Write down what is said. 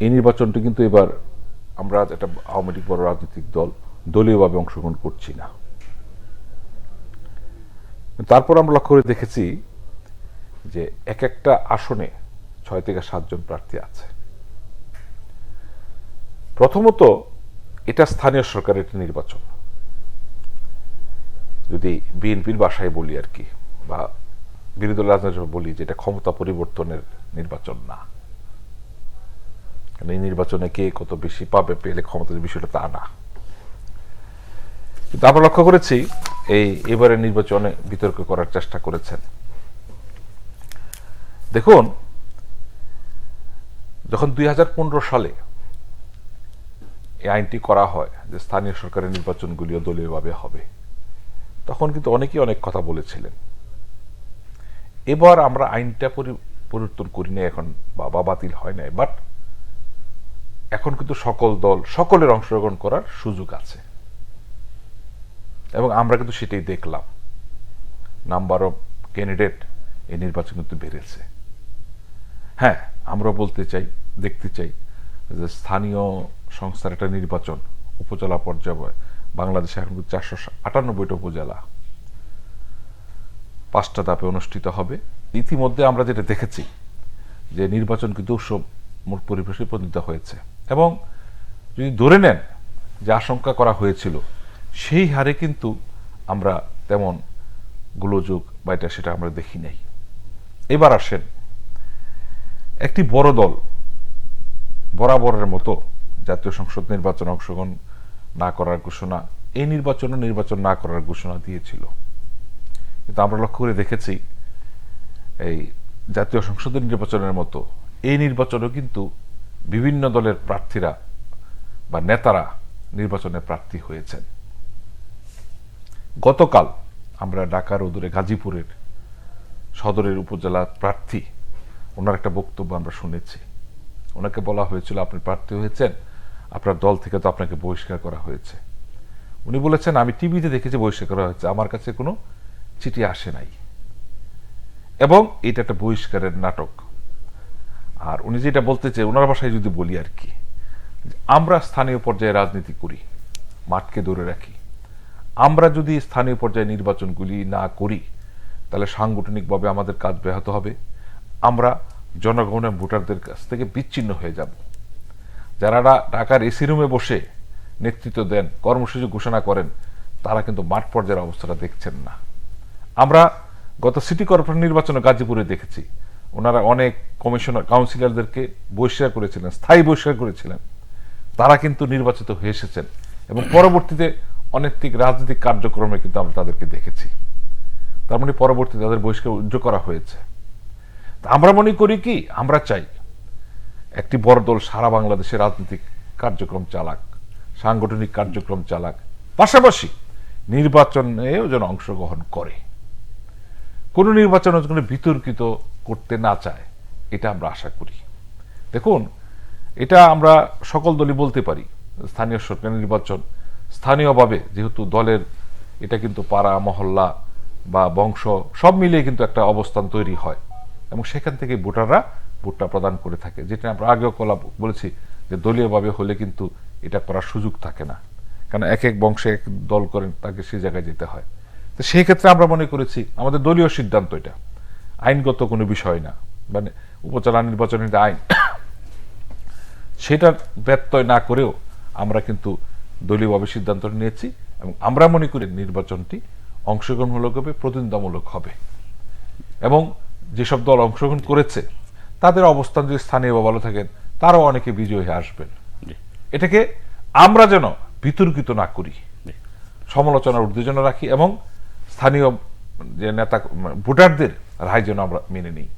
এই নির্বাচনটি কিন্তু এবার আমরা একটা আওয়ামী লীগ বড় রাজনৈতিক দল দলীয়ভাবে অংশগ্রহণ করছি না। তারপর আমরা লক্ষ্য করে দেখেছি যে এক একটা আসনে 6 থেকে 7 জন প্রার্থী আছে। প্রথমত এটা স্থানীয় সরকারের একটি নির্বাচন, যদি বিএনপির ভাষায় বলি আর কি, বা বিরোধী দল রাজনীতি বলি যে এটা ক্ষমতা পরিবর্তনের নির্বাচন না। এই নির্বাচনে কে কত বেশি পাবে, পেলে ক্ষমতার বিষয়টা তা না। কিন্তু আমরা লক্ষ্য করেছি এবারের নির্বাচনে বিতর্ক করার চেষ্টা করেছেন। দেখুন, যখন 2015 সালে এই আইনটি করা হয় যে স্থানীয় সরকারের নির্বাচনগুলিও দলীয়ভাবে হবে, তখন কিন্তু অনেকেই অনেক কথা বলেছিলেন। এবার আমরা আইনটা পরিবর্তন করি না এখন, বা বাতিল হয় নাই, বাট এখন কিন্তু সকল দল সকলের অংশগ্রহণ করার সুযোগ আছে, এবং আমরা কিন্তু সেটাই দেখলাম। নাম্বার অফ ক্যান্ডিডেট এই নির্বাচন কিন্তু বেড়েছে। হ্যাঁ, আমরা বলতে চাই, দেখতে চাই যে স্থানীয় সংস্থার একটা নির্বাচন উপজেলা পর্যায়ে বাংলাদেশে এখন 498টা উপজেলা 5টা ধাপে অনুষ্ঠিত হবে। ইতিমধ্যে আমরা যেটা দেখেছি যে নির্বাচন কিন্তু উৎসবমূলক পরিবেশে পরিণত হয়েছে, এবং যদি ধরে নেন যে আশঙ্কা করা হয়েছিল সেই হারে কিন্তু আমরা তেমন গোলযোগ বা এটা সেটা আমরা দেখি নাই। এবার আসেন, একটি বড় দল বরাবরের মতো জাতীয় সংসদ নির্বাচনে অংশগ্রহণ না করার ঘোষণা, এই নির্বাচন না করার ঘোষণা দিয়েছিল। কিন্তু আমরা লক্ষ্য করে দেখেছি এই জাতীয় সংসদের নির্বাচনের মতো এই নির্বাচনেও কিন্তু বিভিন্ন দলের প্রার্থীরা বা নেতারা নির্বাচনে প্রার্থী হয়েছেন। গতকাল আমরা ঢাকার অদূরে গাজীপুরের সদরের উপজেলা প্রার্থী, ওনার একটা বক্তব্য আমরা শুনেছি। ওনাকে বলা হয়েছিল আপনি প্রার্থী হয়েছেন, আপনার দল থেকে তো আপনাকে বহিষ্কার করা হয়েছে। উনি বলেছেন আমি টিভিতে দেখেছি বহিষ্কার করা হয়েছে, আমার কাছে কোনো চিঠি আসে নাই, এবং এটা একটা বহিষ্কারের নাটক। আর উনি যেটা বলতে চাই, ওনার ভাষায় যদি বলি আর কি, আমরা স্থানীয় পর্যায়ে রাজনীতি করি, মাঠকে ধরে রাখি। আমরা যদি স্থানীয় পর্যায়ে নির্বাচনগুলি না করি তাহলে সাংগঠনিকভাবে আমাদের কাজ ব্যাহত হবে। আমরা জনগণের ভোটারদের কাছ থেকে বিচ্ছিন্ন হয়ে যাব। যারা ঢাকার এসি রুমে বসে নেতৃত্ব দেন, কর্মসূচি ঘোষণা করেন, তারা কিন্তু মাঠ পর্যায়ের অবস্থাটা দেখছেন না। আমরা গত সিটি কর্পোরেশন নির্বাচনে গাজীপুরে দেখেছি, ওনারা অনেক কমিশনার কাউন্সিলরদেরকে বহিষ্কার করেছিলেন, স্থায়ী বহিষ্কার করেছিলেন। তারা কিন্তু নির্বাচিত হয়ে এসেছেন, এবং পরবর্তীতে অনৈতিক রাজনৈতিক কার্যক্রমে কিন্তু আমরা তাদেরকে দেখেছি। তার মানে পরবর্তীতে তাদের বহিষ্কার করা হয়েছে। আমরা মনে করি কি, আমরা চাই একটি বড় দল সারা বাংলাদেশে রাজনৈতিক কার্যক্রম চালাক, সাংগঠনিক কার্যক্রম চালাক, পাশাপাশি নির্বাচনেও যেন অংশগ্রহণ করে, কোন নির্বাচন যেন বিতর্কিত করতে না চায়, এটা আমরা আশা করি। দেখুন, এটা আমরা সকল দলই বলতে পারি, স্থানীয় সরকার নির্বাচন স্থানীয়ভাবে যেহেতু দলের এটা কিন্তু পাড়া মহল্লা বা বংশ সব মিলিয়ে কিন্তু একটা অবস্থান তৈরি হয়, এবং সেখান থেকে ভোটাররা ভোটটা প্রদান করে থাকে। যেটা আমরা আগেও বলেছি যে দলীয়ভাবে হলে কিন্তু এটা করার সুযোগ থাকে না, কারণ এক এক বংশে এক দল করেন, তাকে সেই জায়গায় যেতে হয়। তো সেই ক্ষেত্রে আমরা মনে করেছি আমাদের দলীয় সিদ্ধান্ত, এটা আইনগত কোনো বিষয় না, মানে উপজেলা নির্বাচনের আইন সেটার ব্যত্যয় না করেও আমরা কিন্তু দলীয়ভাবে সিদ্ধান্ত নিয়েছি, এবং আমরা মনে করি নির্বাচনটি অংশগ্রহণমূলক হবে, প্রতিদ্বন্দ্বিতামূলক হবে, এবং যেসব দল অংশগ্রহণ করেছে তাদের অবস্থান যদি স্থানীয় ভালো থাকেন, তারাও অনেকে বিজয়ী হয়ে আসবেন। এটাকে আমরা যেন বিতর্কিত না করি, সমালোচনার ঊর্ধ্বে যেন রাখি, এবং স্থানীয় যে নেতা ভোটারদের রায় যেন আমরা মেনে নিই।